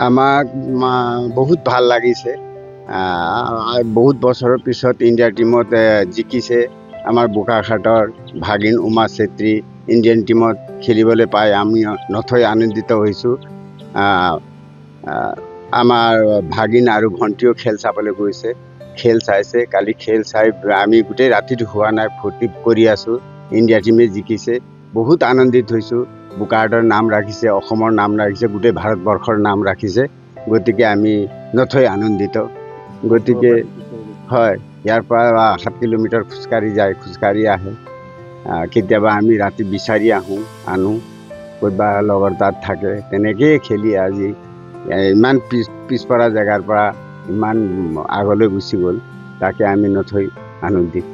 আমাক বহুত ভাল লাগিছে। বহুত বছৰৰ পিছত ইণ্ডিয়াৰ টীমত জিকিছে। আমাৰ বোকাখাটৰ ভাগিন উমা চেত্ৰী ইণ্ডিয়ান টীমত খেলিবলৈ পাই আমি নথৈ আনন্দিত হৈছোঁ। আমাৰ ভাগিন আৰু ভণ্টিও খেল চাবলৈ গৈছে, খেল চাইছে। কালি খেল চাই আমি গোটেই ৰাতিটো হোৱা নাই, ফূৰ্তি কৰি আছোঁ। ইণ্ডিয়া টীমে জিকিছে, বহুত আনন্দিত হৈছোঁ। বোকাখাটৰ নাম ৰাখিছে, অসমৰ নাম ৰাখিছে, গোটেই ভাৰতবৰ্ষৰ নাম ৰাখিছে। গতিকে আমি নথৈ আনন্দিত। গতিকে হয়, ইয়াৰ পৰা 7 কিলোমিটাৰ খোজকাঢ়ি যায়, খোজকাঢ়ি আহে। কেতিয়াবা আমি ৰাতি বিচাৰি আনো, ক'ৰবা লগৰ তাত থাকে, তেনেকৈয়ে খেলি আজি ইমান পিছপৰা জেগাৰ পৰা ইমান আগলৈ গুচি গ'ল। তাকে আমি নথৈ আনন্দিত।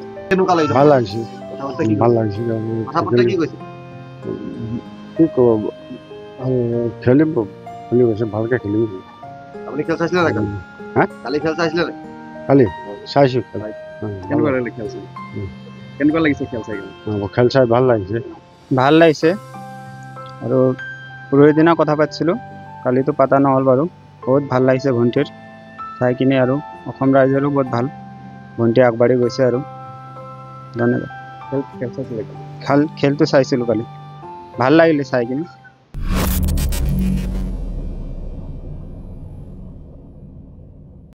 ভাল লাগিছে, ভাল লাগিছে। কি ক'ব, খেলিব গৈছে, ভালকৈ খেলিব। আপুনি খেল চাইছিলে নাই কালি? হা? কালি খেল চাইছিলে নাই? কালি চাইছোঁ। কেনেকুৱা লাগিলে খেল চাই? কেনেকুৱা লাগিছে খেল চাই? খেল চাই ভাল লাগিছে। ভাল লাগিছে আৰু পৰহি দিনা কথা পাতিছিলোঁ, কালিতো পাতা নহ'ল বাৰু। বহুত ভাল লাগিছে ভণ্টিৰ চাই কিনে, আৰু অসম ৰাইজৰো বহুত ভাল, ভণ্টি আগবাঢ়ি গৈছে আৰু। ধন্যবাদ। খেল চাইছিলে? খেলটো চাইছিলোঁ কালি, ভাল লাগিলে চাই কিনে।